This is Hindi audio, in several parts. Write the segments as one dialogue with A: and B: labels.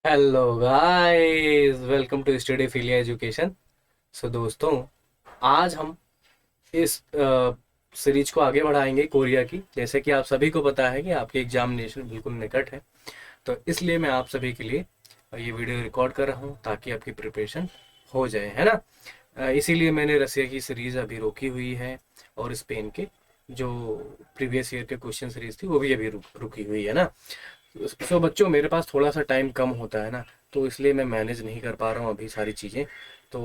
A: Hello guys, welcome to study philia education. So दोस्तों, आज हम इस सीरीज को आगे बढ़ाएंगे कोरिया की। जैसे कि आप सभी को पता है कि आपकी एग्जामिनेशन बिल्कुल निकट है, तो इसलिए मैं आप सभी के लिए ये वीडियो रिकॉर्ड कर रहा हूँ ताकि आपकी प्रिपरेशन हो जाए, है ना। इसीलिए मैंने रसिया की सीरीज अभी रोकी हुई है, और स्पेन के जो प्रीवियस ईयर के क्वेश्चन सीरीज थी वो भी अभी रुकी हुई है ना। सो बच्चों, मेरे पास थोड़ा सा टाइम कम होता है ना, तो इसलिए मैं मैनेज नहीं कर पा रहा हूँ अभी सारी चीज़ें। तो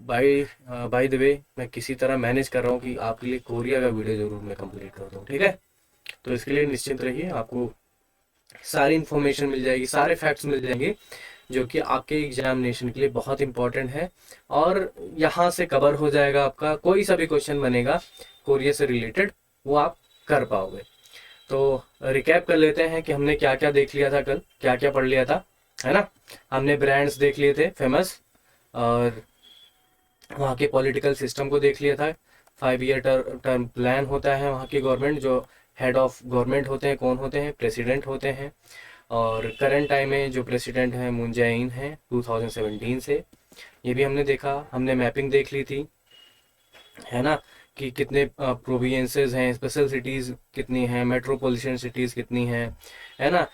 A: बाय बाय द वे, मैं किसी तरह मैनेज कर रहा हूँ कि आपके लिए कोरिया का वीडियो जरूर मैं कंप्लीट कर दूँ, ठीक है। तो इसके लिए निश्चिंत रहिए, आपको सारी इन्फॉर्मेशन मिल जाएगी, सारे फैक्ट्स मिल जाएंगे जो कि आपके एग्जामिनेशन के लिए बहुत इंपॉर्टेंट है। और यहाँ से कवर हो जाएगा, आपका कोई सा भी क्वेश्चन बनेगा कोरिया से रिलेटेड वो आप कर पाओगे। तो रिकैप कर लेते हैं कि हमने क्या क्या देख लिया था कल, क्या क्या पढ़ लिया था, है ना। हमने ब्रांड्स देख लिए थे फेमस, और वहाँ के पॉलिटिकल सिस्टम को देख लिया था। 5 ईयर टर्म प्लान होता है वहाँ की गवर्नमेंट, जो हेड ऑफ गवर्नमेंट होते हैं कौन होते हैं, प्रेसिडेंट होते हैं। और करंट टाइम में जो प्रेसिडेंट हैं मून जे इन हैं 2017 से, ये भी हमने देखा। हमने मैपिंग देख ली थी, है ना, कि कितने प्रोविंसेस हैं, स्पेशल सिटीज़ कितनी हैं, मेट्रोपॉलिटन सिटीज़ कितनी हैं, है ना,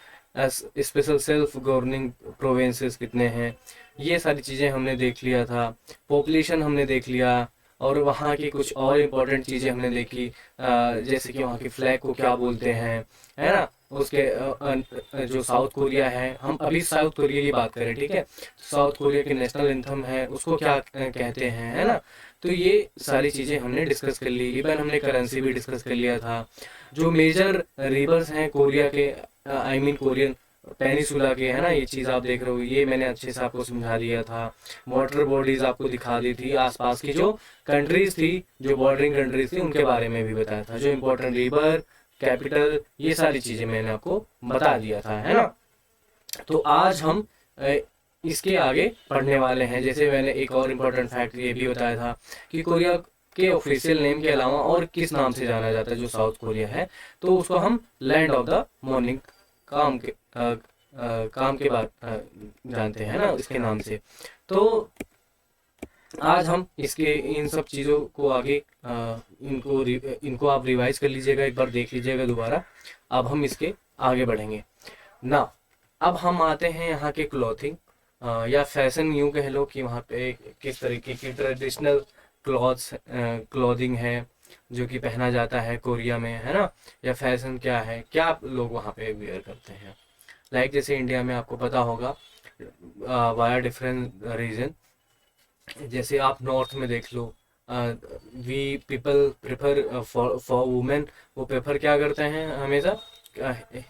A: स्पेशल सेल्फ गवर्निंग प्रोविंसेस कितने हैं। ये सारी चीज़ें हमने देख लिया था। पॉपुलेशन हमने देख लिया, और वहाँ की कुछ और इम्पोर्टेंट चीज़ें हमने देखी, जैसे कि वहाँ की फ्लैग को क्या बोलते हैं, है ना। उसके जो साउथ कोरिया है, हम अभी साउथ कोरिया की बात करें, ठीक है। साउथ कोरिया की नेशनल एंथम है, उसको क्या कहते हैं, है ना। तो ये सारी चीज़ें हमने डिस्कस कर ली। इवन हमने करेंसी भी डिस्कस कर लिया था। जो मेजर रिवर्स हैं कोरिया के, आई मीन कोरियन पेनिसुला के, है ना, ये चीज़ आप देख रहे हो, ये मैंने अच्छे से आपको समझा दिया था। वाटर बॉडीज आपको दिखा दी थी, आसपास की जो कंट्रीज थी, जो बॉर्डरिंग कंट्रीज थी, उनके बारे में भी बताया था। जो इम्पोर्टेंट रिवर, कैपिटल, ये सारी चीज़ें मैंने आपको बता दिया था, है ना। तो आज हम इसके आगे पढ़ने वाले हैं। जैसे मैंने एक और इम्पोर्टेंट फैक्ट ये भी बताया था कि कोरिया के ऑफिशियल नेम के अलावा और किस नाम से जाना जाता है जो साउथ कोरिया है, तो उसको हम लैंड ऑफ द मॉर्निंग काम के बाद जानते हैं ना, इसके नाम से। तो आज हम इसके इन सब चीज़ों को आगे इनको आप रिवाइज कर लीजिएगा, एक बार देख लीजिएगा दोबारा। अब हम इसके आगे बढ़ेंगे ना। अब हम आते हैं यहाँ के क्लॉथिंग, या फैशन यूं कह लो, कि वहाँ पे किस तरीके की ट्रेडिशनल क्लॉथिंग है जो कि पहना जाता है कोरिया में, है ना। या फैशन क्या है, क्या लोग वहाँ पे वेयर करते हैं। लाइक जैसे इंडिया में आपको पता होगा, वाया डिफरेंट रीजन, जैसे आप नॉर्थ में देख लो, we people prefer for women, वो प्रेफर क्या करते हैं हमेशा।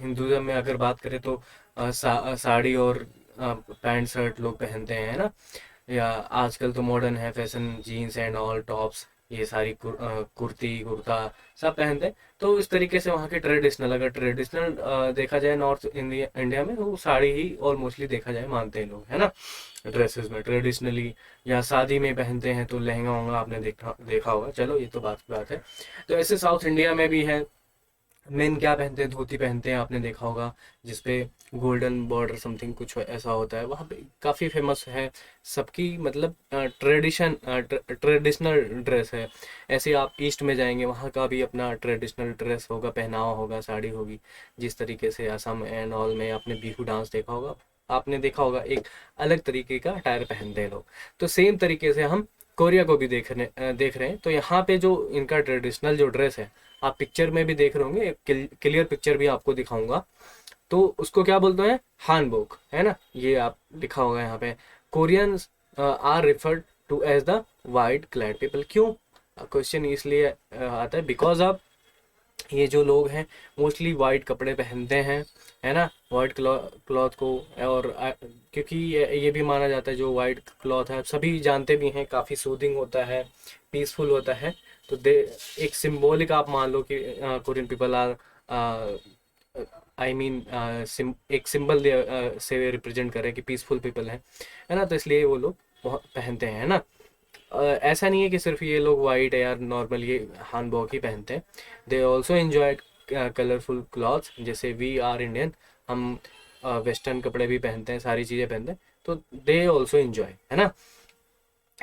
A: हिंदुज़म में अगर बात करें तो साड़ी और पैंट शर्ट लोग पहनते हैं, है ना। या आजकल तो मॉडर्न है fashion, jeans and all tops, ये सारी कुर्ती कुर्ता सब पहनते हैं। तो इस तरीके से वहाँ के ट्रेडिशनल, अगर ट्रेडिशनल देखा जाए नॉर्थ इंडिया में, तो वो साड़ी ही और मोस्टली देखा जाए मानते हैं लोग, है ना। ड्रेसेस में ट्रेडिशनली, या शादी में पहनते हैं तो लहंगा होगा, आपने देखा देखा होगा। चलो ये तो बात की बात है। तो ऐसे साउथ इंडिया में भी है, मेन क्या पहनते हैं, धोती पहनते हैं, आपने देखा होगा, जिसपे गोल्डन बॉर्डर समथिंग कुछ ऐसा होता है। वहाँ पे काफ़ी फेमस है सबकी, मतलब ट्रेडिशनल ड्रेस है। ऐसे आप ईस्ट में जाएंगे, वहाँ का भी अपना ट्रेडिशनल ड्रेस होगा, पहनावा होगा, साड़ी होगी। जिस तरीके से असम एंड ऑल में आपने बिहू डांस देखा होगा, आपने देखा होगा एक अलग तरीके का अटायर पहनते हैं लोग। तो सेम तरीके से हम कोरिया को भी देख रहे हैं। तो यहाँ पे जो इनका ट्रेडिशनल जो ड्रेस है, आप पिक्चर में भी देख रहे होंगे, क्लियर पिक्चर भी आपको दिखाऊंगा। तो उसको क्या बोलते हैं, हानबोक, है ना, ये आप लिखा होगा यहाँ पे। Koreans are referred to as the white clad people. क्यों क्वेश्चन इसलिए आता है, बिकॉज ऑफ ये जो लोग हैं मोस्टली वाइट कपड़े पहनते हैं, है ना, वाइट क्लॉथ को। और क्योंकि ये भी माना जाता है जो वाइट क्लॉथ है, सभी जानते भी हैं, काफ़ी सूदिंग होता है, पीसफुल होता है। तो दे एक सिंबॉलिक आप मान लो कि Korean people are, I mean, एक सिंबल से रिप्रेजेंट कर रहे हैं कि पीसफुल पीपल है ना। तो इसलिए वो लोग बहुत पहनते हैं, है ना। ऐसा नहीं है कि सिर्फ ये लोग वाइट है यार, नॉर्मल ये हानबॉक ही पहनते हैं। They also enjoy colourful clothes, जैसे वी आर इंडियन, हम वेस्टर्न कपड़े भी पहनते हैं, सारी चीज़ें पहनते हैं, तो दे ऑल्सो इन्जॉय, है ना।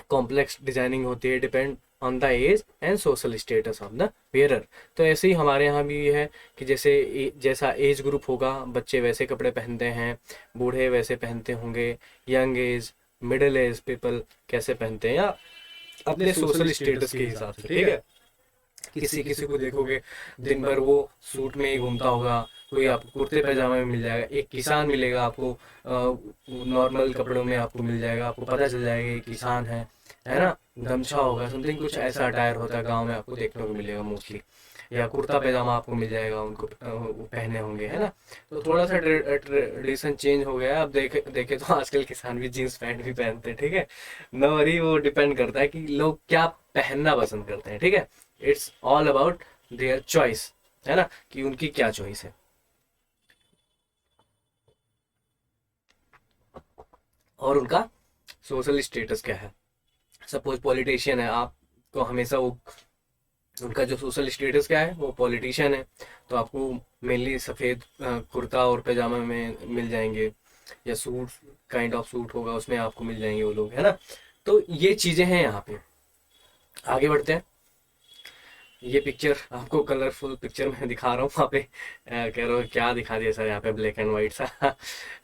A: कॉम्प्लेक्स डिजाइनिंग होती है, depend on the age and social status of the wearer. तो ऐसे ही हमारे यहाँ भी है कि जैसे जैसा एज ग्रुप होगा, बच्चे वैसे कपड़े पहनते हैं, बूढ़े वैसे पहनते होंगे, young age, middle age people कैसे पहनते हैं, या अपने सोशल स्टेटस के हिसाब से, ठीक है। किसी किसी को देखोगे दिन भर वो सूट में ही घूमता होगा, कोई आपको कुर्ते पैजामे में मिल जाएगा, एक किसान मिलेगा आपको नॉर्मल कपड़ों में आपको मिल जाएगा, आपको पता चल जाएगा ये किसान है ना। गमछा होगा, समथिंग कुछ ऐसा अटायर होता है गांव में आपको देखने को मिलेगा मोस्टली, या कुर्ता पैजामा आपको मिल जाएगा, उनको वो पहने होंगे, है ना। तो थोड़ा सा ट्रेडिशन चेंज हो गया है। अब देखे देखे तो आजकल किसान भी जीन्स पैंट भी पहनते हैं, ठीक है। न वरी वो डिपेंड करता है कि लोग क्या पहनना पसंद करते हैं, ठीक है। It's all about their choice, है ना, कि उनकी क्या चॉइस है और उनका सोशल स्टेटस क्या है। सपोज पॉलिटिशियन है, आपको हमेशा वो उनका जो सोशल स्टेटस क्या है, वो पॉलिटिशियन है, तो आपको मेनली सफ़ेद कुर्ता और पैजामा में मिल जाएंगे, या सूट काइंड ऑफ सूट होगा उसमें आपको मिल जाएंगे वो लोग, है ना। तो ये चीज़ें हैं यहाँ पे। आगे बढ़ते हैं। ये पिक्चर आपको कलरफुल पिक्चर में दिखा रहा हूँ, वहाँ पे कह रहा हूँ क्या दिखा दिया सर, यहाँ पे ब्लैक एंड वाइट सा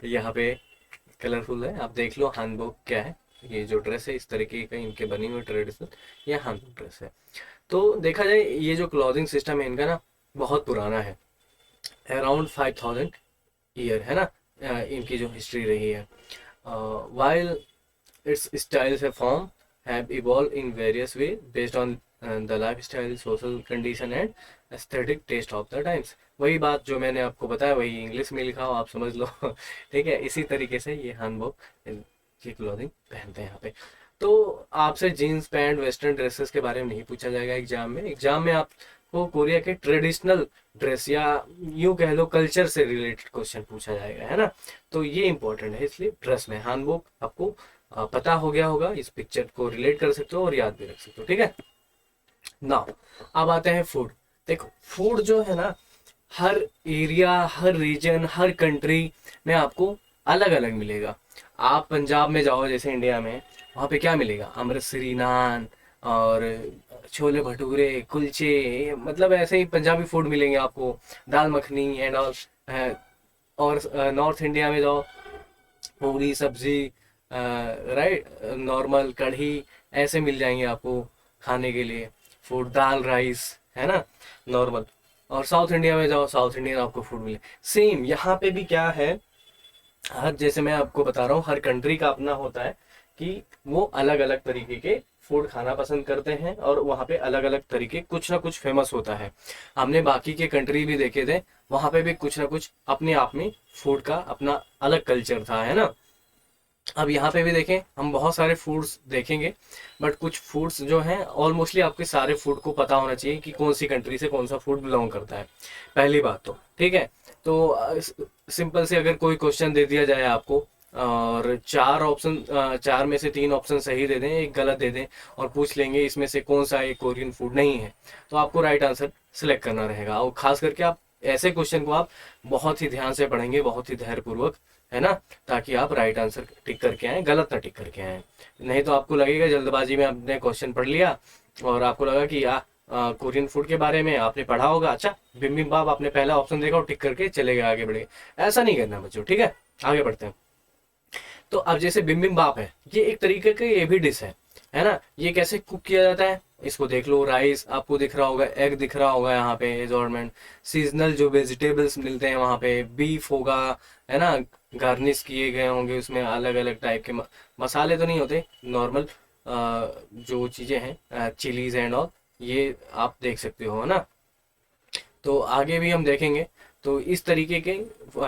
A: यहाँ पे कलरफुल है, आप देख लो हैंडबुक क्या है। ये जो ड्रेस है इस तरीके का इनके बनी हुई ट्रेडिशनल ये हैंडबुक ड्रेस है। तो देखा जाए ये जो क्लॉथिंग सिस्टम है इनका ना बहुत पुराना है, अराउंड 5000 ईयर, है ना। इनकी जो हिस्ट्री रही है, while its styles have formed have evolved in various ways based on the lifestyle, social condition and aesthetic taste of the times। वही बात जो मैंने आपको बताया वही इंग्लिश में लिखा हो, आप समझ लो ठीक है। इसी तरीके से ये हैंडबुक की क्लोथिंग पहनते हैं यहाँ पे। तो आपसे जीन्स पैंट वेस्टर्न ड्रेसेस के बारे में नहीं पूछा जाएगा एग्जाम में। एग्जाम में आपको कोरिया के ट्रेडिशनल ड्रेस या यूं कह लो कल्चर से रिलेटेड क्वेश्चन पूछा जाएगा, है ना। तो ये इंपॉर्टेंट है, इसलिए ड्रेस में हैंडबुक आपको पता हो गया होगा, इस पिक्चर को रिलेट कर सकते हो और याद भी रख सकते हो, ठीक है ना। अब आते हैं फूड। देखो फूड जो है ना, हर एरिया, हर रीजन, हर कंट्री में आपको अलग अलग मिलेगा। आप पंजाब में जाओ जैसे इंडिया में, वहाँ पे क्या मिलेगा, अमृतसरी नान और छोले भटूरे कुलचे, मतलब ऐसे ही पंजाबी फूड मिलेंगे आपको, दाल मखनी एंड ऑल। और नॉर्थ इंडिया में जाओ, पूरी सब्जी, राइट, नॉर्मल कढ़ी ऐसे मिल जाएंगे आपको खाने के लिए फूड, दाल राइस, है ना, नॉर्मल। और साउथ इंडिया में जाओ, साउथ इंडियन आपको फूड मिले। सेम यहाँ पे भी क्या है, हर जैसे मैं आपको बता रहा हूँ हर कंट्री का अपना होता है कि वो अलग अलग तरीके के फूड खाना पसंद करते हैं, और वहाँ पे अलग अलग तरीके कुछ ना कुछ फेमस होता है। हमने बाकी के कंट्री भी देखे थे, वहाँ पे भी कुछ ना कुछ अपने आप में फूड का अपना अलग कल्चर था, है ना। अब यहाँ पे भी देखें, हम बहुत सारे फूड्स देखेंगे, बट कुछ फूड्स जो हैं ऑलमोस्टली आपके सारे फूड को पता होना चाहिए कि कौन सी कंट्री से कौन सा फूड बिलोंग करता है, पहली बात तो, ठीक है। तो सिंपल से अगर कोई क्वेश्चन दे दिया जाए आपको और चार ऑप्शन, चार में से तीन ऑप्शन सही दे दें, एक गलत दे दें, और पूछ लेंगे इसमें से कौन सा एक कोरियन फूड नहीं है, तो आपको राइट आंसर सिलेक्ट करना रहेगा। और खास करके आप ऐसे क्वेश्चन को आप बहुत ही ध्यान से पढ़ेंगे, बहुत ही धैर्यपूर्वक, है ना, ताकि आप राइट आंसर टिक करके आए, गलत ना टिक करके आए। नहीं तो आपको लगेगा जल्दबाजी में आपने क्वेश्चन पढ़ लिया और आपको लगा कि कोरियन फूड के बारे में आपने पढ़ा होगा, अच्छा बिम्बिम्बाप आपने पहला ऑप्शन देखा और टिक करके चले गए, आगे बढ़े। ऐसा नहीं करना बच्चों, ठीक है। आगे बढ़ते हैं। तो अब जैसे बिम्बिम्बाप है, ये एक तरीके का ये भी डिश है ना। ये कैसे कुक किया जाता है, इसको देख लो, राइस आपको दिख रहा होगा, एग दिख रहा होगा यहाँ पे, एजॉर्मेंट, सीजनल जो वेजिटेबल्स मिलते हैं वहाँ पे, बीफ होगा, है ना, गार्निश किए गए होंगे उसमें अलग अलग टाइप के मसाले तो नहीं होते, नॉर्मल जो चीज़ें हैं चिलीज एंड ऑल, ये आप देख सकते हो, है ना। तो आगे भी हम देखेंगे। तो इस तरीके के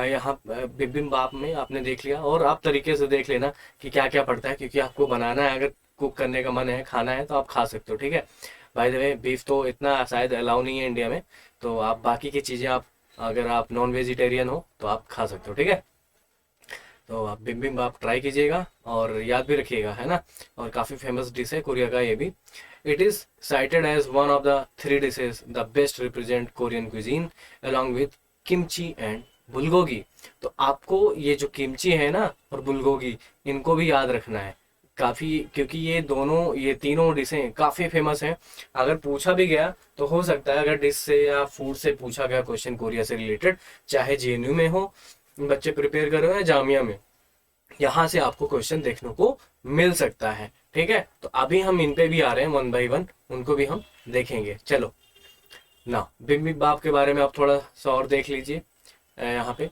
A: यहाँ बिबिम्बाप में आपने देख लिया, और आप तरीके से देख लेना कि क्या क्या पड़ता है, क्योंकि आपको बनाना है, अगर कुक करने का मन है, खाना है, तो आप खा सकते हो, ठीक है। बाय द वे बीफ तो इतना शायद अलाउ नहीं है इंडिया में, तो आप बाकी की चीज़ें आप अगर आप नॉन वेजिटेरियन हो तो आप खा सकते हो, ठीक है। तो आप बिबिम्बाप ट्राई कीजिएगा और याद भी रखिएगा, है ना। और काफ़ी फेमस डिश है कोरिया का ये भी। It is cited as one of the three dishes the best represent Korean cuisine along with kimchi and bulgogi. तो आपको ये जो किमची है ना और बुलगोगी, इनको भी याद रखना है काफ़ी, क्योंकि ये तीनों डिशें काफ़ी फेमस हैं। अगर पूछा भी गया तो हो सकता है, अगर डिश से या फूड से पूछा गया क्वेश्चन कोरिया से रिलेटेड, चाहे जेएनयू में हो, बच्चे प्रिपेयर कर रहे हो, या जामिया में, यहाँ से आपको क्वेश्चन देखने को मिल सकता है। ठीक है, तो अभी हम इन पे भी आ रहे हैं वन बाई वन, उनको भी हम देखेंगे। चलो ना, बिबिम्बाप के बारे में आप थोड़ा सा और देख लीजिए। यहाँ पे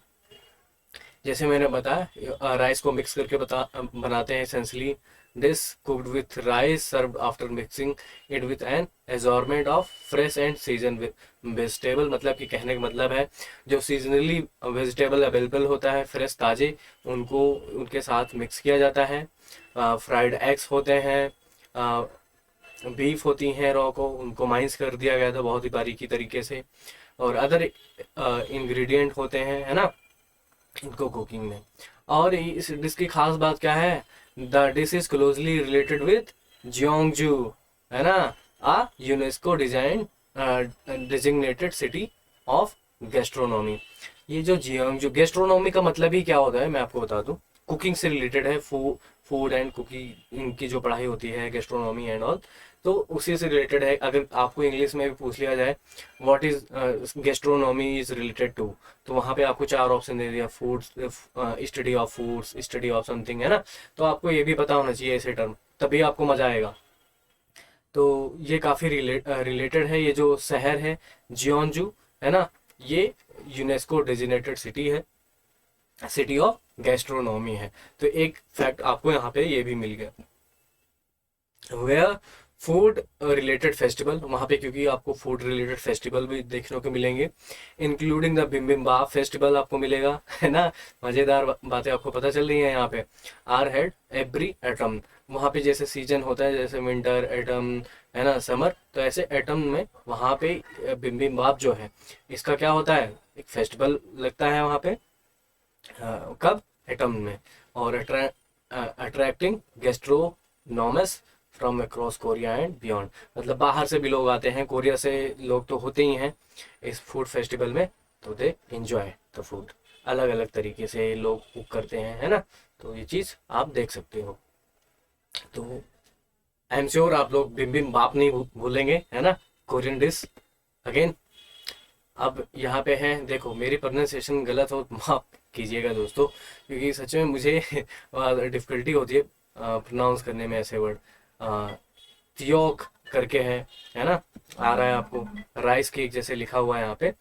A: जैसे मैंने बताया, राइस को मिक्स करके बनाते हैं essentially. This cooked with rice served after mixing it with an assortment of fresh and season vegetable. मतलब कि कहने का मतलब है, जो सीजनली वेजिटेबल अवेलेबल होता है, फ्रेश ताजे, उनको उनके साथ मिक्स किया जाता है। फ्राइड एग्स होते हैं, बीफ होती हैं रॉ को, उनको माइंस कर दिया गया था बहुत ही बारीकी तरीके से, और अदर इंग्रेडिएंट होते हैं, है ना, इनको कुकिंग में। और इस डिश की खास बात क्या है, the dish is closely related with Gyeongju, है ना, a UNESCO design designated city of gastronomy. ये जो जियोंगजू, गैस्ट्रोनॉमी का मतलब ही क्या होता है मैं आपको बता दूं, कुकिंग से रिलेटेड है। फूड एंड कुकिंग, इनकी जो पढ़ाई होती है गैस्ट्रोनॉमी एंड ऑल, तो उसी से रिलेटेड है। अगर आपको इंग्लिश में भी पूछ लिया जाए what is gastronomy is related to, तो वहाँ पे आपको 4 ऑप्शन दे दिया, foods, study of foods, study of something, है ना। तो आपको ये भी पता होना चाहिए ऐसे टर्म, तभी आपको मजा आएगा। तो ये काफ़ी रिलेटेड है। ये जो शहर है जियोंजू, है ना, ये यूनेस्को डेजिग्नेटेड सिटी है, सिटी ऑफ गैस्ट्रोनॉमी है। तो एक फैक्ट आपको यहाँ पे ये भी मिल गया। वेयर फूड रिलेटेड फेस्टिवल, वहाँ पे क्योंकि आपको फूड रिलेटेड फेस्टिवल भी देखने को मिलेंगे, इंक्लूडिंग द बिबिम्बाप फेस्टिवल आपको मिलेगा, है ना। मज़ेदार बातें आपको पता चल रही हैं यहाँ पे। आर हेड एवरी एटम, वहाँ पे जैसे सीजन होता है, जैसे विंटर एटम, है ना, समर, तो ऐसे एटम में वहाँ पे बिबिम्बाप जो है, इसका क्या होता है, एक फेस्टिवल लगता है वहाँ पे। कब, एटम में। और attracting gastronomes from across Korea and beyond, मतलब बाहर से भी लोग आते हैं, कोरिया से लोग तो होते ही हैं इस फूड फेस्टिवल में, तो दे एंजॉय द फूड। अलग अलग तरीके से लोग कुक करते हैं, है ना, तो ये चीज़ आप देख सकते हो। तो आई एम श्योर आप लोग बिम बाप नहीं भूलेंगे, है ना, कोरियन डिश। अगेन अब यहाँ पे है, देखो मेरी प्रोनाउंसिएशन गलत हो माफ कीजिएगा दोस्तों, क्योंकि सच में मुझे डिफ़िकल्टी होती है प्रोनाउंस करने में ऐसे वर्ड। तियोक करके है ना, आ रहा है आपको, राइस केक जैसे लिखा हुआ है यहाँ पे।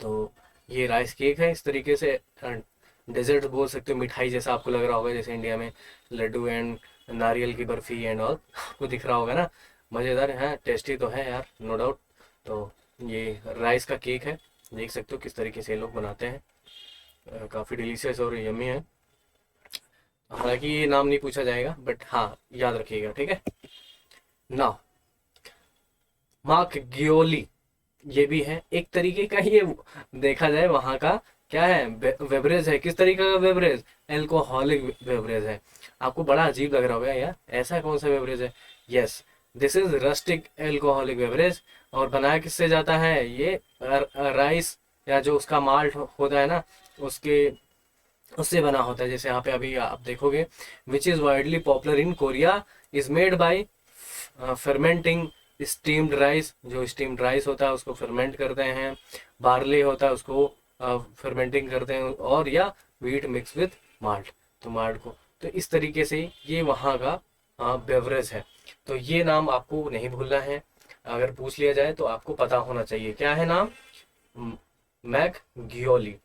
A: तो ये राइस केक है, इस तरीके से डेजर्ट बोल सकते हो, मिठाई जैसा आपको लग रहा होगा, जैसे इंडिया में लड्डू एंड नारियल की बर्फ़ी एंड ऑल आपको दिख रहा होगा ना। मज़ेदार है, टेस्टी तो है यार, नो डाउट। तो ये राइस का केक है, देख सकते हो किस तरीके से ये लोग बनाते हैं, काफ़ी डिलीशियस और यम्मी है। हालांकि ये नाम नहीं पूछा जाएगा, बट हाँ याद रखिएगा, ठीक है ना। मार्क गियोली, ये भी है एक तरीके का, ये देखा जाए वहाँ का क्या है, बेवरेज है। किस तरीके का बेवरेज, एल्कोहलिक बेवरेज है। आपको बड़ा अजीब लग रहा होगा यार, ऐसा कौन सा बेवरेज है। Yes, this is rustic alcoholic beverage. और बनाया किससे जाता है ये, राइस या जो उसका माल्ट होता है ना, उसके उससे बना होता है। जैसे यहाँ पे अभी आप देखोगे, which is widely popular in Korea, is made by fermenting steamed rice. जो स्टीम्ड राइस होता है उसको फर्मेंट करते हैं, बार्ले होता है उसको फर्मेंटिंग करते हैं, और या वीट मिक्स विथ माल्ट, तो माल्ट को। तो इस तरीके से ये वहाँ का बेवरेज है। तो ये नाम आपको नहीं भूलना है, अगर पूछ लिया जाए तो आपको पता होना चाहिए क्या है नाम, मैक गियोली।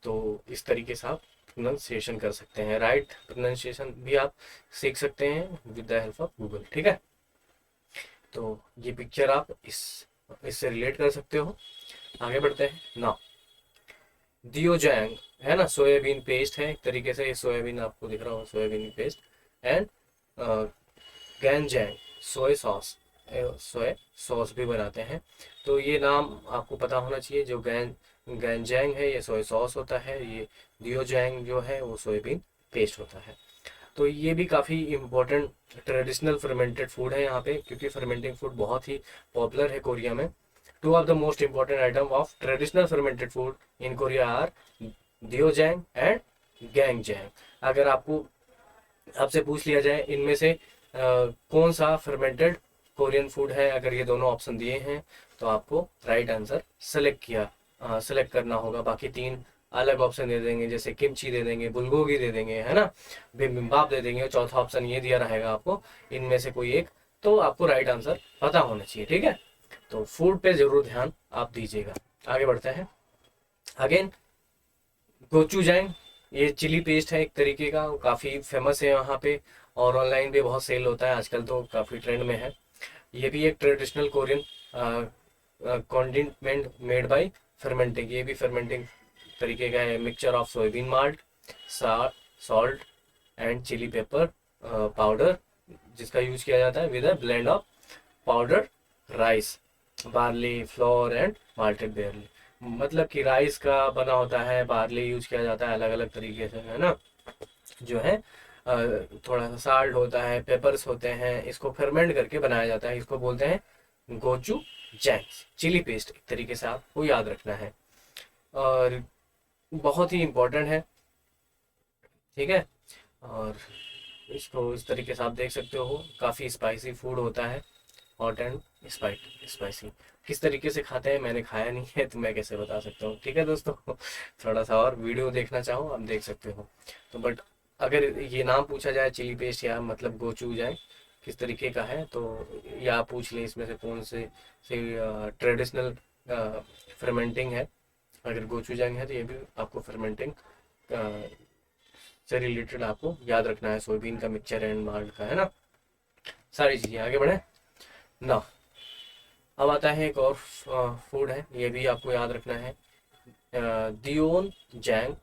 A: तो इस तरीके से आप प्रोनाउंसिएशन कर सकते हैं, राइट प्रोनाउंसिएशन भी आप सीख सकते हैं with the help of Google, ठीक है। तो ये पिक्चर आप इससे रिलेट कर सकते हो। आगे बढ़ते हैं ना, दियोजैंग, है ना, सोयाबीन पेस्ट है एक तरीके से, सोयाबीन आपको दिख रहा हो, soybean paste. And ganjang, soya sauce, soya sauce भी बनाते हैं। तो ये नाम आपको पता होना चाहिए। जो गैनजैंग है ये सोया सॉस होता है, ये दियोजैंग जो है वो सोयाबीन पेस्ट होता है। तो ये भी काफ़ी इम्पोर्टेंट ट्रेडिशनल फर्मेंटेड फूड है यहाँ पे, क्योंकि फर्मेंटिंग फूड बहुत ही पॉपुलर है कोरिया में। Two of the most important item of traditional fermented food in Korea are Deojang and Gangjang. अगर आपसे पूछ लिया जाए इनमें से कौन सा फर्मेंटेड कोरियन फूड है, अगर ये दोनों ऑप्शन दिए हैं तो आपको राइट आंसर सेलेक्ट करना होगा। बाकी तीन अलग ऑप्शन दे देंगे, जैसे किमची दे देंगे, बुलगोगी दे देंगे, है ना, बिबिम्बाप दे देंगे, चौथा ऑप्शन ये दिया रहेगा आपको, इनमें से कोई एक, तो आपको राइट आंसर पता होना चाहिए। ठीक है, तो फूड पे जरूर ध्यान आप दीजिएगा। आगे बढ़ते हैं। अगेन गोचूजैंग, ये चिली पेस्ट है एक तरीके का, काफ़ी फेमस है यहाँ पे और ऑनलाइन भी बहुत सेल होता है आजकल, तो काफ़ी ट्रेंड में है। ये भी एक traditional Korean condiment made by fermenting, ये भी फर्मेंटिंग तरीके का है। Mixture of soybean malt, salt and chilli pepper powder, जिसका यूज किया जाता है with a blend of powder rice, barley, flour and malted barley. मतलब कि राइस का बना होता है, बार्ली यूज किया जाता है अलग अलग तरीके से, है ना, जो है थोड़ा सा साल्ट होता है, पेपर्स होते हैं, इसको फर्मेंट करके बनाया जाता है। इसको बोलते हैं गोचू जैंग, चिली पेस्ट एक तरीके से आपको याद रखना है और बहुत ही इम्पोर्टेंट है। ठीक है, और इसको इस तरीके से आप देख सकते हो, काफ़ी स्पाइसी फूड होता है, हॉट एंड स्पाइसी। किस तरीके से खाते हैं मैंने खाया नहीं है तो मैं कैसे बता सकता हूँ। ठीक है दोस्तों, थोड़ा सा और वीडियो देखना चाहो आप देख सकते हो। तो बट अगर ये नाम पूछा जाए चिली पेस्ट या मतलब गोचू जाए किस तरीके का है, तो या आप पूछ लें इसमें से कौन से ट्रेडिशनल फर्मेंटिंग है। अगर गोचूजैंग है तो ये भी आपको फर्मेंटिंग से रिलेटेड आपको याद रखना है, सोयाबीन का मिक्सचर एंड माल्ट का, है ना, सारी चीज़ें। आगे बढ़े ना, अब आता है एक और फूड है, ये भी आपको याद रखना है, दियोन जैंग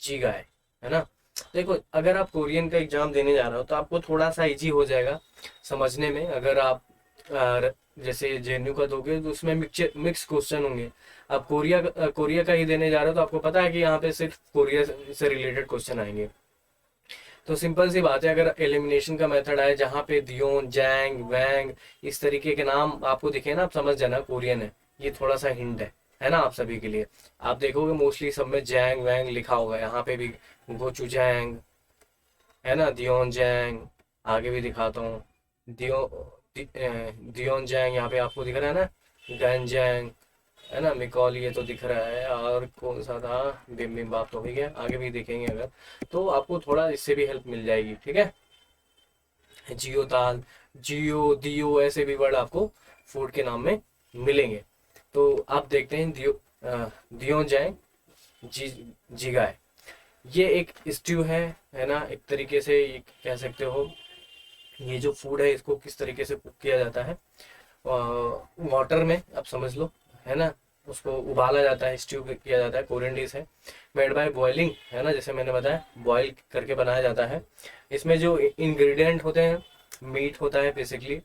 A: जीगाय, है ना। देखो अगर आप कोरियन का एग्जाम देने जा रहे हो तो आपको थोड़ा सा इजी हो जाएगा समझने में। अगर आप जैसे जेएनयू का दोगे तो उसमें मिक्स क्वेश्चन होंगे। आप कोरिया का ही देने जा रहे हो तो आपको पता है कि यहाँ पे सिर्फ कोरिया से रिलेटेड क्वेश्चन आएंगे। तो सिंपल सी बात है, अगर एलिमिनेशन का मेथड है जहाँ पे दियोन, जैंग, वैंग इस तरीके के नाम आपको दिखे ना, आप समझ जाना कोरियन है। ये थोड़ा सा हिंट है ना आप सभी के लिए। आप देखोगे मोस्टली सब में जैंग वैंग लिखा होगा, यहाँ पे भी गोचू जैंग, है ना, दियोन जैंग। आगे भी दिखाता हूँ, दियोन जैंग यहाँ पे आपको दिख रहा है ना, गन जैंग, है ना, मिकॉल ये तो दिख रहा है, और कौन सा था, बिम्बिम्बाप तो हो गया। आगे भी देखेंगे अगर तो आपको थोड़ा इससे भी हेल्प मिल जाएगी। ठीक है, जियो ताल, जियो, दियो ऐसे भी वर्ड आपको फूड के नाम में मिलेंगे। तो आप देखते हैं दियो जैंग जिगाय, ये एक स्ट्यू है ना, एक तरीके से ये कह सकते हो। ये जो फूड है इसको किस तरीके से कुक किया जाता है, वाटर में आप समझ लो, है ना, उसको उबाला जाता है, स्ट्यू किया जाता है। कोरियन डिश है, मेड बाय बॉइलिंग, है ना, जैसे मैंने बताया बॉईल करके बनाया जाता है। इसमें जो इंग्रेडिएंट होते हैं, मीट होता है बेसिकली,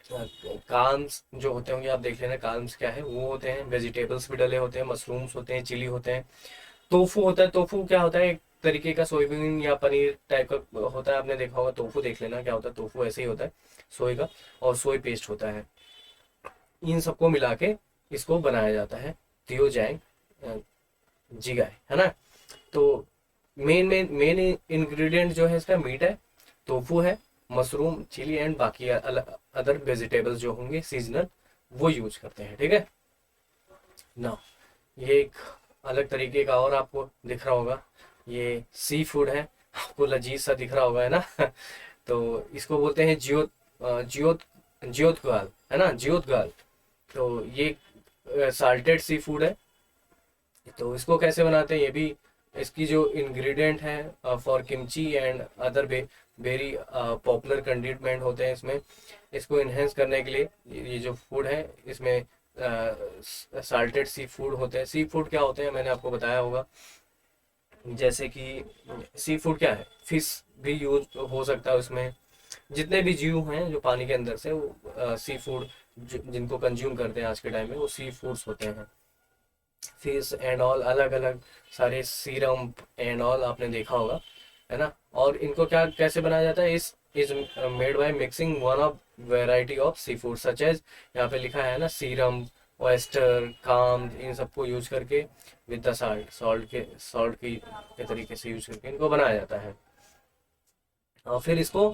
A: काल्म्स जो होते होंगे आप देख लेना, काल्म्स क्या है, वो होते हैं, वेजिटेबल्स भी डले होते हैं, मशरूम्स होते हैं, चिली होते हैं, टोफू होता है। टोफू क्या होता है, एक तरीके का सोयाबीन या पनीर टाइप का होता है, आपने देखा होगा। टोफू देख लेना क्या होता है, टोफू ऐसे ही होता है सोए का, और सोई पेस्ट होता है। इन सबको मिला के इसको बनाया जाता है दियो जैंग जिगाय, है ना। तो मेन इंग्रेडिएंट जो है इसका मीट है, टोफू है, मशरूम, चिली एंड बाकी अदर वेजिटेबल्स जो होंगे सीजनल वो यूज करते हैं। ठीक है ना, ये एक अलग तरीके का और आपको दिख रहा होगा, ये सी फूड है, आपको लजीज सा दिख रहा होगा, है ना। तो इसको बोलते हैं जियोत जियोतगाल, है ना, जियोतगाल। तो ये साल्टेड सी फूड है। तो इसको कैसे बनाते हैं, ये भी इसकी जो इंग्रेडिएंट है for kimchi and other very popular condiment होते हैं इसमें। इसको इन्हेंस करने के लिए ये जो फूड है इसमें साल्टेड सी फूड होते हैं। सी फूड क्या होते हैं मैंने आपको बताया होगा, जैसे कि सी फूड क्या है, फिश भी यूज हो सकता है उसमें। जितने भी जीव हैं जो पानी के अंदर से, वो सी फूड जिनको कंज्यूम करते हैं आज के टाइम में, वो सी फूड्स होते हैं। फिश एंड ऑल, अलग अलग सारे सीरम एंड ऑल आपने देखा होगा, है ना। और इनको क्या कैसे बनाया जाता है, is made by mixing one of variety of sea food such as, यहाँ पे लिखा है ना, सीरम, ऑयस्टर, काम, इन सबको यूज करके विद द साल्ट, सॉल्ट के तरीके से यूज करके इनको बनाया जाता है। और फिर इसको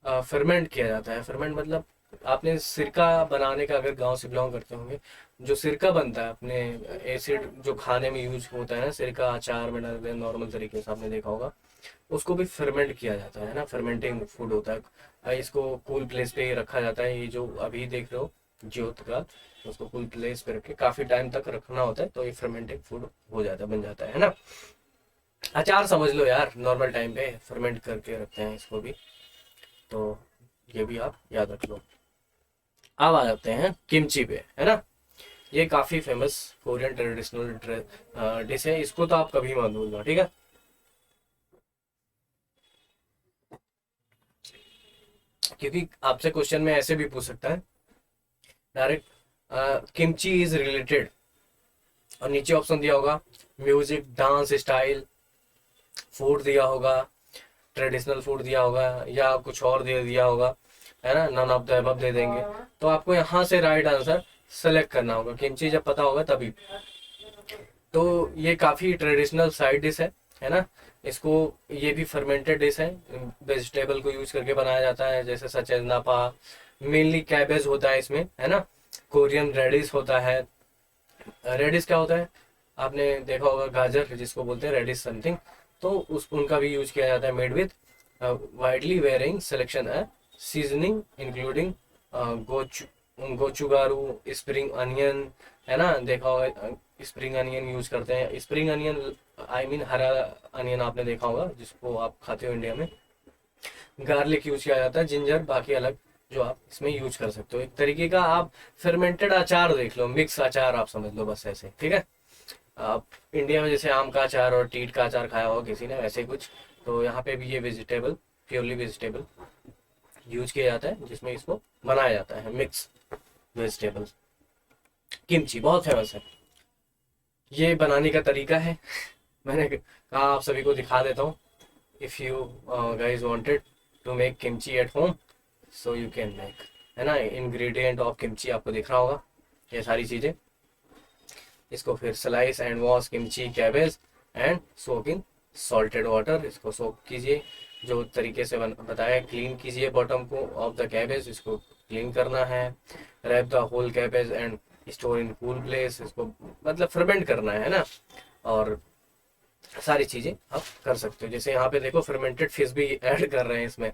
A: फर्मेंट किया जाता है। फर्मेंट मतलब आपने सिरका बनाने का, अगर गांव से बिलोंग करते होंगे, जो सिरका बनता है अपने, एसिड जो खाने में यूज होता है ना, सिरका अचार में डालते हैं नॉर्मल तरीके से, आपने देखा होगा, उसको भी फर्मेंट किया जाता है ना, फर्मेंटिंग फूड होता है। इसको कूल प्लेस पे रखा जाता है, ये जो अभी देख रहे हो ज्योत का, उसको कूल प्लेस पे रख के काफी टाइम तक रखना होता है, तो ये फर्मेंटिंग फूड हो जाता है, बन जाता है ना। अचार समझ लो यार, नॉर्मल टाइम पे फर्मेंट करके रखते हैं इसको भी, तो ये भी आप याद रख लो। अब आ जाते हैं किमची पे, है ना। ये काफी फेमस कोरियन ट्रेडिशनल डिश है, इसको तो आप कभी मत भूलना, ठीक है। क्योंकि आपसे क्वेश्चन में ऐसे भी पूछ सकता है डायरेक्ट, किमची इज रिलेटेड, और नीचे ऑप्शन दिया होगा म्यूजिक, डांस स्टाइल, फूड दिया होगा, ट्रेडिशनल फूड दिया होगा, या कुछ और दे दिया होगा, है ना, नन ऑफ द अबव दे देंगे। तो आपको यहाँ से राइट आंसर सेलेक्ट करना होगा, किमची जब पता होगा तभी। तो ये काफी ट्रेडिशनल साइड डिश है ना। इसको, ये भी फर्मेंटेड डिश है, वेजिटेबल को यूज करके बनाया जाता है, जैसे सच एज नापा, मेनली कैबेज होता है इसमें, है ना। कोरियन रेडिश होता है। रेडिश क्या होता है, आपने देखा होगा, गाजर जिसको बोलते हैं, रेडिश समथिंग, तो उस उनका भी यूज किया जाता है, made with widely varying selection है, seasoning including gochugaru, spring onion, है ना, देखा होगा स्प्रिंग अनियन यूज करते हैं, स्प्रिंग अनियन आई मीन हरा अनियन, आपने देखा होगा जिसको आप खाते हो इंडिया में। गार्लिक यूज किया जाता है, जिंजर, बाकी अलग जो आप इसमें यूज कर सकते हो, एक तरीके का आप फर्मेंटेड अचार देख लो, मिक्स अचार आप समझ लो बस ऐसे, ठीक है। आप इंडिया में जैसे आम का अचार और टीट का अचार खाया होगा किसी ने, वैसे कुछ, तो यहाँ पे भी ये वेजिटेबल, प्योरली वेजिटेबल यूज किया जाता है, जिसमें इसको बनाया जाता है, मिक्स वेजिटेबल। किमची बहुत फेमस है, ये बनाने का तरीका है, मैंने कहा आप सभी को दिखा देता हूँ। If you guys wanted to make kimchi at home, so you can make, है ना। इंग्रेडिएंट ऑफ किमची आपको दिख रहा होगा, ये सारी चीज़ें। इसको फिर slice and wash kimchi cabbage and soak in salted water, इसको सोक कीजिए, जो तरीके से बताया, क्लीन कीजिए बॉटम को ऑफ द कैबेज, इसको क्लीन करना है, wrap the whole cabbage and store in cool place, इसको मतलब फर्मेंट करना है ना। और सारी चीजें आप कर सकते हो, जैसे यहाँ पे देखो फर्मेंटेड फिश भी ऐड कर रहे हैं इसमें।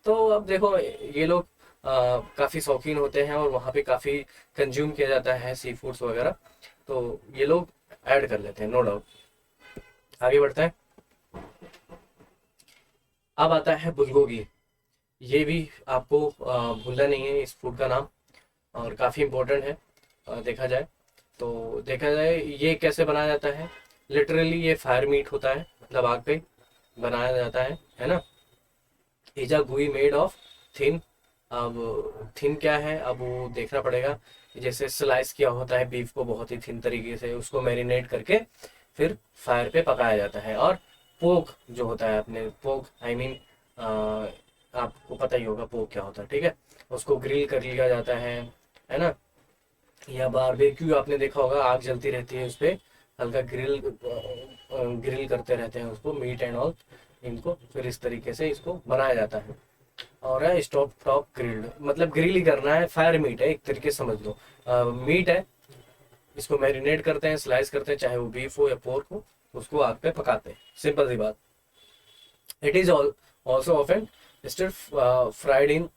A: तो अब देखो ये लोग काफी शौकीन होते हैं, और वहाँ पे काफी कंज्यूम किया जाता है सी फूड्स वगैरह, तो ये लोग ऐड कर लेते हैं, नो डाउट। आगे बढ़ता है। अब आता है बुलगोगी, ये भी आपको भूलना नहीं है इस फूड का नाम, और काफ़ी इम्पोर्टेंट है। देखा जाए तो, देखा जाए ये कैसे बनाया जाता है, लिटरली ये फायर मीट होता है, मतलब आग पे बनाया जाता है ना। इजा गुई मेड ऑफ थिन, अब थिन क्या है, अब वो देखना पड़ेगा। जैसे स्लाइस किया होता है बीफ को बहुत ही थिन तरीके से, उसको मैरिनेट करके फिर फायर पे पकाया जाता है। और पोक जो होता है, अपने पोक आई मीन, आपको पता ही होगा पोक क्या होता है, ठीक है। उसको ग्रिल कर लिया जाता है ना। या बारबेक्यू आपने देखा होगा, आग जलती रहती है उस पे, हल्का ग्रिल करते रहते हैं उसको, मीट एंड ऑल, इनको फिर इस तरीके से इसको बनाया जाता है। और है स्टॉप टॉप ग्रिल्ड, मतलब ग्रिल ही करना है, फायर मीट है एक तरीके से समझ लो। मीट है, इसको मैरिनेट करते हैं, स्लाइस करते हैं, चाहे वो बीफ हो या पोर्क हो, उसको आग पे पकाते हैं, सिंपल सी बात। It is also often stir fried in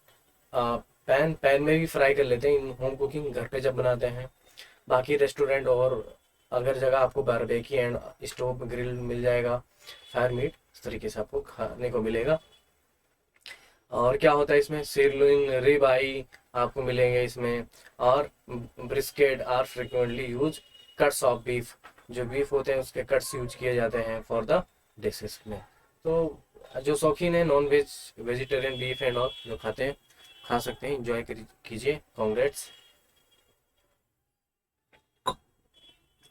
A: pan में भी फ्राई कर लेते हैं इन होम कुकिंग, घर पे जब बनाते हैं। बाकी रेस्टोरेंट और अगर जगह आपको बारबेकी एंड स्टोव ग्रिल मिल जाएगा, फायर मीट इस तरीके से आपको खाने को मिलेगा। और क्या होता है इसमें, सिरलोइन, रिब आई आपको मिलेंगे इसमें, और brisket are frequently use, cuts of beef, जो बीफ होते हैं उसके कट्स यूज किए जाते हैं फॉर द डिशेस में। तो जो शौकीन है non veg, vegetarian, beef and all जो खाते हैं, खा सकते हैं, इंजॉय कीजिए, कॉन्ग्रेट्स,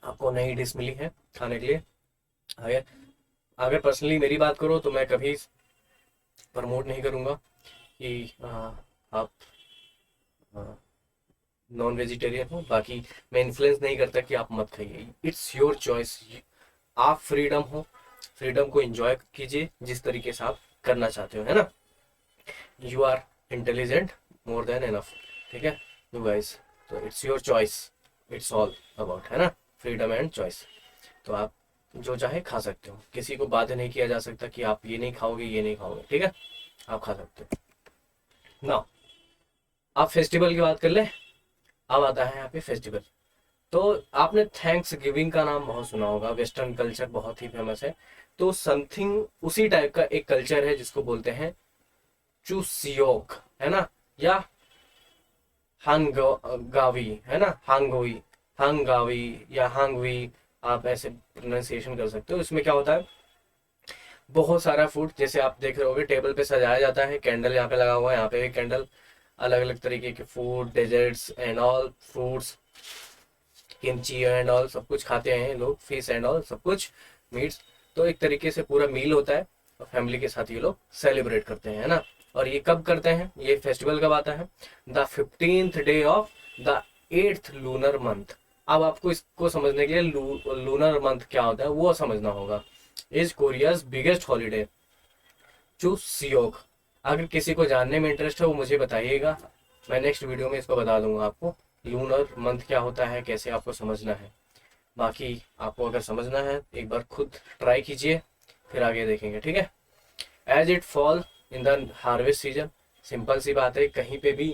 A: आपको नई डिश मिली है खाने के लिए। अगर अगर पर्सनली मेरी बात करो तो मैं कभी प्रमोट नहीं करूँगा कि आप नॉन वेजिटेरियन हूँ, बाकी मैं इन्फ्लुएंस नहीं करता कि आप मत खाइए, इट्स योर चॉइस। आप फ्रीडम हो, फ्रीडम को एंजॉय कीजिए जिस तरीके से आप करना चाहते हो, है ना। You are intelligent more than enough, ठीक है यू गाइस। तो it's your choice, it's all about, है ना, फ्रीडम एंड चॉइस। तो आप जो चाहे खा सकते हो, किसी को बाध्य नहीं किया जा सकता कि आप ये नहीं खाओगे, ये नहीं खाओगे, ठीक है, आप खा सकते हो ना। आप फेस्टिवल की बात कर ले। अब आता है यहाँ पे फेस्टिवल। तो आपने थैंक्स गिविंग का नाम बहुत सुना होगा, वेस्टर्न कल्चर बहुत ही फेमस है। तो समथिंग उसी टाइप का एक कल्चर है जिसको बोलते हैं चुसियोक, है ना, या हांगावी, है ना, हांगवी, हांगावी या हांगवी, आप ऐसे प्रोनाउंसिएशन कर सकते हो। इसमें क्या होता है, बहुत सारा फूड, जैसे आप देख रहे होगे टेबल पे सजाया जाता है, कैंडल यहाँ पे लगा हुआ है, यहाँ पे भी कैंडल, अलग अलग तरीके के food, desserts and all, fruits, kimchi and all, सब कुछ खाते हैं लोग, फिश एंड ऑल, सब कुछ, मीट्स। तो एक तरीके से पूरा मील होता है और फैमिली के साथ ये लोग सेलिब्रेट करते हैं, है ना। और ये कब करते हैं, ये फेस्टिवल कब आता है, the 15th day of the 8th lunar month. अब आपको इसको समझने के लिए लूनर मंथ क्या होता है वो समझना होगा। इज कोरियाज बिगेस्ट हॉलीडे चू सियोक। अगर किसी को जानने में इंटरेस्ट है वो मुझे बताइएगा, मैं नेक्स्ट वीडियो में इसको बता दूंगा आपको लूनर मंथ क्या होता है, कैसे आपको समझना है। बाकी आपको अगर समझना है एक बार खुद ट्राई कीजिए, फिर आगे देखेंगे, ठीक है। As it fall in the harvest season, simple सी बात है, कहीं पे भी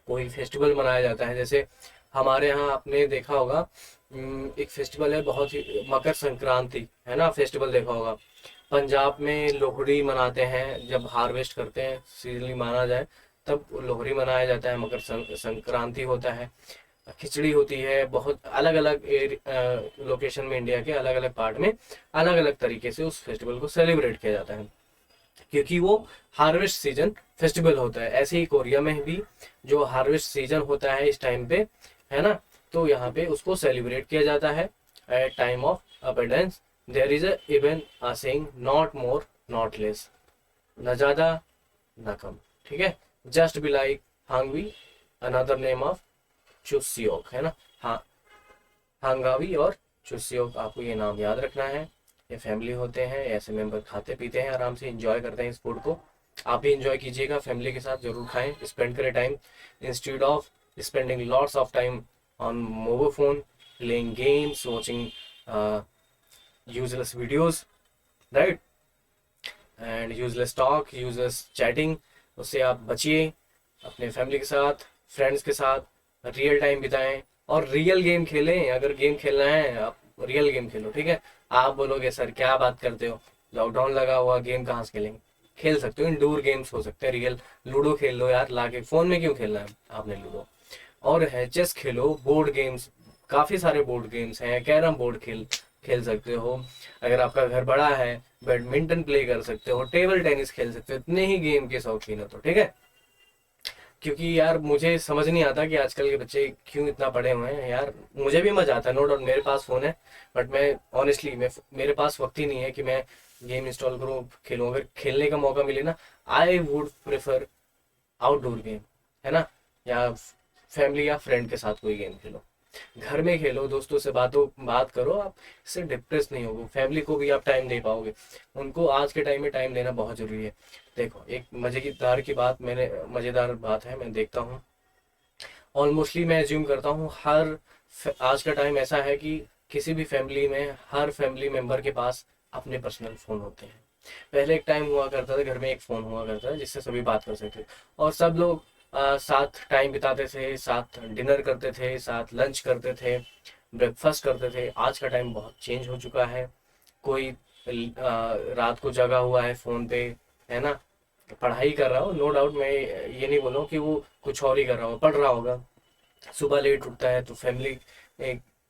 A: कोई फेस्टिवल मनाया जाता है, जैसे हमारे यहाँ आपने देखा होगा, एक फेस्टिवल है बहुत ही, मकर संक्रांति, है ना, फेस्टिवल देखा होगा। पंजाब में लोहड़ी मनाते हैं, जब हार्वेस्ट करते हैं सीजनली माना जाए तब लोहड़ी मनाया जाता है, मकर संक्रांति होता है, खिचड़ी होती है, बहुत अलग अलग लोकेशन में, इंडिया के अलग अलग पार्ट में अलग अलग तरीके से उस फेस्टिवल को सेलिब्रेट किया जाता है, क्योंकि वो हार्वेस्ट सीजन फेस्टिवल होता है। ऐसे ही कोरिया में भी जो हार्वेस्ट सीजन होता है इस टाइम पे, है ना, तो यहाँ पे उसको सेलिब्रेट किया जाता है at time of abundance. There is even a saying not more not less, न ज्यादा न कम, ठीक है, just be like Hangawi, another name of Chuseok, है ना। हाँ, हांगावी और चुसियोक, आपको ये नाम याद रखना है। ये फैमिली होते हैं, ऐसे मेंबर खाते पीते हैं, आराम से इंजॉय करते हैं इस फूड को। आप भी इंजॉय कीजिएगा, फैमिली के साथ जरूर खाएं, स्पेंड करें time, instead of spending lots of time on mobile phone, playing games, watching useless videos, right, and useless talk, useless chatting, उससे आप बचिए। अपने फैमिली के साथ, फ्रेंड्स के साथ रियल टाइम बिताएं और रियल गेम खेलें। अगर गेम खेलना है आप रियल गेम खेलो, ठीक है। आप बोलोगे सर क्या बात करते हो, लॉकडाउन लगा हुआ, गेम कहाँ से खेलेंगे, खेल सकते हो, इंडोर गेम्स हो सकते हैं रियल। लूडो खेल लो यार, लाके फोन में क्यों खेलना है आपने लूडो, और है चेस खेलो, बोर्ड गेम्स, काफी सारे बोर्ड गेम्स हैं, कैरम बोर्ड खेल खेल सकते हो। अगर आपका घर बड़ा है, बैडमिंटन प्ले कर सकते हो, टेबल टेनिस खेल सकते हो, इतने ही गेम के शौकीन हो तो, ठीक है। क्योंकि यार मुझे समझ नहीं आता कि आजकल के बच्चे क्यों इतना पढ़े हुए हैं यार। मुझे भी मजा आता है, नो डाउट, मेरे पास फोन है, बट मैं ऑनेस्टली मेरे पास वक्त ही नहीं है कि मैं गेम इंस्टॉल करूँ, खेलूँ। अगर खेलने का मौका मिले ना, I would prefer outdoor game, है ना, या फैमिली या फ्रेंड के साथ कोई गेम खेलो, घर में खेलो, दोस्तों से बात करो, आप इससे डिप्रेस नहीं होगे, फैमिली को भी आप टाइम दे पाओगे। उनको आज के टाइम में टाइम देना बहुत जरूरी है। देखो एक मजेदार बात है, मैं देखता हूँ ऑलमोस्टली, मैं एज्यूम करता हूँ आज का टाइम ऐसा है कि किसी भी फैमिली में हर फैमिली मेंबर के पास अपने पर्सनल फोन होते हैं। पहले एक टाइम हुआ करता था, घर में एक फोन हुआ करता था जिससे सभी बात कर सकते थे, और सब लोग साथ टाइम बिताते थे, साथ डिनर करते थे, साथ लंच करते थे, ब्रेकफास्ट करते थे। आज का टाइम बहुत चेंज हो चुका है। कोई रात को जगा हुआ है फोन पे, है ना, पढ़ाई कर रहा हो, नो डाउट, मैं ये नहीं बोल रहा हूँ कि वो कुछ और ही कर रहा हो, पढ़ रहा होगा, सुबह लेट उठता है तो फैमिली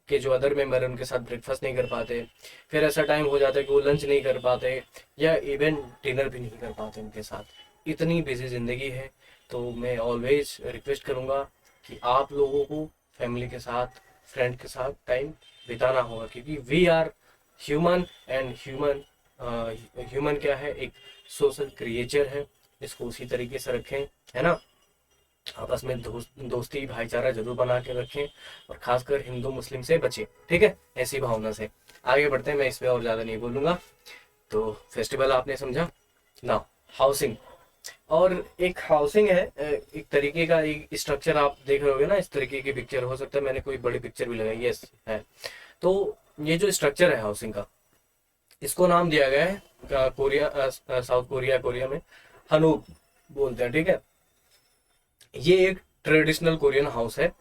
A: के जो अदर मेंबर है उनके साथ ब्रेकफास्ट नहीं कर पाते, फिर ऐसा टाइम हो जाता है कि वो लंच नहीं कर पाते या इवन डिनर भी नहीं कर पाते उनके साथ। इतनी बिजी जिंदगी है। तो मैं ऑलवेज रिक्वेस्ट करूँगा कि आप लोगों को फैमिली के साथ, फ्रेंड के साथ टाइम बिताना होगा, क्योंकि we are human, and human क्या है, एक सोशल क्रिएचर है, इसको उसी तरीके से रखें, है ना। आपस में दोस्ती भाईचारा जरूर बना के रखें, और खासकर हिंदू मुस्लिम से बचें, ठीक है, ऐसी भावना से आगे बढ़ते हैं। मैं इस पे और ज़्यादा नहीं बोलूँगा। तो फेस्टिवल आपने समझा ना। हाउसिंग, और एक हाउसिंग है एक तरीके का एक स्ट्रक्चर, आप देख रहे होगे ना, इस तरीके की पिक्चर, हो सकता है मैंने कोई बड़ी पिक्चर भी लगाई, यस है। तो ये जो स्ट्रक्चर है हाउसिंग का, इसको नाम दिया गया है साउथ कोरिया में हनूक बोलते हैं, ठीक है। ये एक ट्रेडिशनल कोरियन हाउस है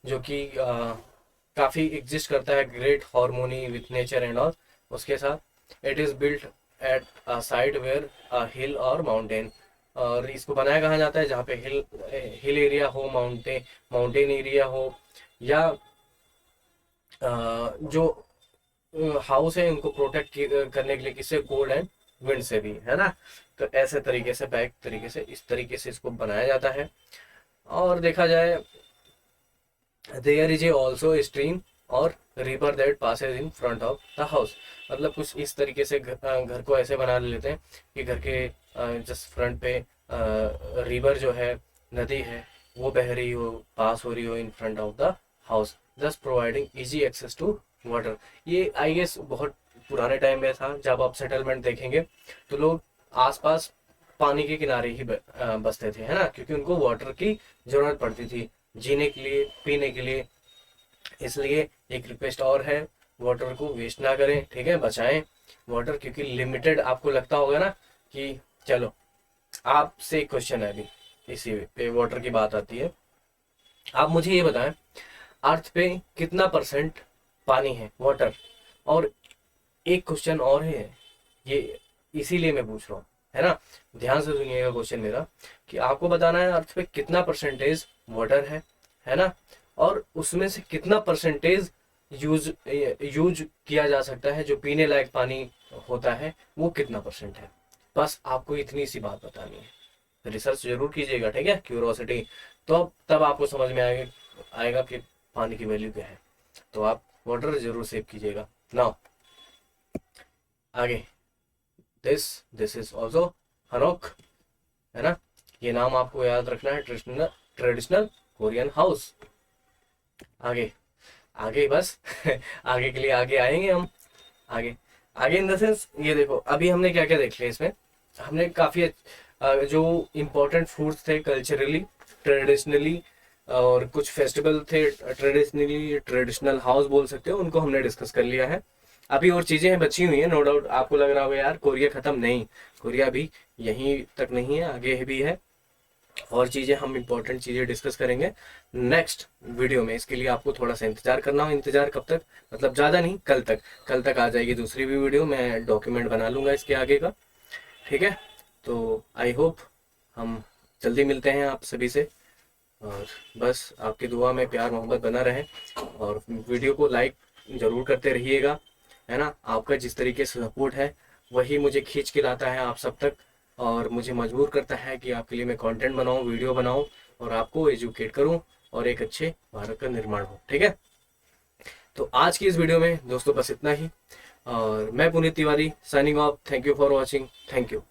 A: जो कि काफ़ी एग्जिस्ट करता है great harmony with nature and all. उसके साथ it is built at a side where a hill और माउंटेन, और इसको बनाया कहाँ जाता है जहाँ पे हिल एरिया हो, माउंटेन एरिया हो, या जो हाउस है उनको प्रोटेक्ट करने के लिए, किससे, कोल्ड एंड विंड से भी, है ना। तो ऐसे तरीके से बैक तरीके से इस तरीके से इसको बनाया जाता है। और देखा जाए, there is a also stream और river that passes in front of the house. मतलब कुछ इस तरीके से घर को ऐसे बना लेते हैं कि घर के जस्ट फ्रंट पे रिवर जो है, नदी है, वो बह रही हो, पास हो रही हो in front of the house, just providing easy access to water. ये आई गेस बहुत पुराने टाइम में था, जब आप सेटलमेंट देखेंगे तो लोग आसपास पानी के किनारे ही बसते थे, है ना, क्योंकि उनको वाटर की जरूरत पड़ती थी जीने के लिए, पीने के लिए। इसलिए एक रिक्वेस्ट और है, वाटर को वेस्ट ना करें, ठीक है, बचाएं वाटर, क्योंकि लिमिटेड, आपको लगता होगा ना कि चलो, आपसे एक क्वेश्चन है अभी, इसी पे वाटर की बात आती है। आप मुझे ये बताएं, अर्थ पे कितना परसेंट पानी है, वाटर। और एक क्वेश्चन और है, ये इसीलिए मैं पूछ रहा हूँ, है ना, ध्यान से सुनिएगा क्वेश्चन मेरा, कि आपको बताना है अर्थ पे कितना परसेंटेज वाटर है ना, और उसमें से कितना परसेंटेज यूज किया जा सकता है, जो पीने लायक पानी होता है वो कितना परसेंट है। बस आपको इतनी सी बात बतानी है। रिसर्च जरूर कीजिएगा, ठीक है, क्यूरोसिटी, तो तब आपको समझ में आएगा कि पानी की वैल्यू क्या है। तो आप वाटर जरूर सेव कीजिएगा। नाउ आगे, दिस इज ऑल्सो हनोक, है ना, ये नाम आपको याद रखना है, ट्रेडिशनल कोरियन हाउस। आगे आगे बस आगे के लिए आगे आएंगे हम। आगे आगे इन द सेंस, ये देखो अभी हमने क्या क्या देख लिया इसमें। हमने काफ़ी जो इम्पोर्टेंट फूड्स थे कल्चरली, ट्रेडिशनली, और कुछ फेस्टिवल थे ट्रेडिशनली, ट्रेडिशनल हाउस बोल सकते हो, उनको हमने डिस्कस कर लिया है। अभी और चीज़ें बची हुई हैं, नो डाउट आपको लग रहा होगा यार कोरिया ख़त्म, नहीं, कोरिया भी यहीं तक नहीं है, आगे भी है, और चीज़ें हम इंपॉर्टेंट चीज़ें डिस्कस करेंगे नेक्स्ट वीडियो में। इसके लिए आपको थोड़ा सा इंतजार करना हो। इंतजार कब तक, मतलब ज़्यादा नहीं, कल तक आ जाएगी दूसरी भी वीडियो, मैं डॉक्यूमेंट बना लूँगा इसके आगे का, ठीक है। तो आई होप हम जल्दी मिलते हैं आप सभी से, और बस आपकी दुआ में प्यार मोहब्बत बना रहे, और वीडियो को लाइक ज़रूर करते रहिएगा, है ना। आपका जिस तरीके से सपोर्ट है वही मुझे खींच के लाता है आप सब तक, और मुझे मजबूर करता है कि आपके लिए मैं कंटेंट बनाऊं, वीडियो बनाऊं, और आपको एजुकेट करूं, और एक अच्छे भारत का निर्माण हो, ठीक है। तो आज की इस वीडियो में दोस्तों बस इतना ही, और मैं Puneet Tiwari signing off. Thank you for watching, thank you.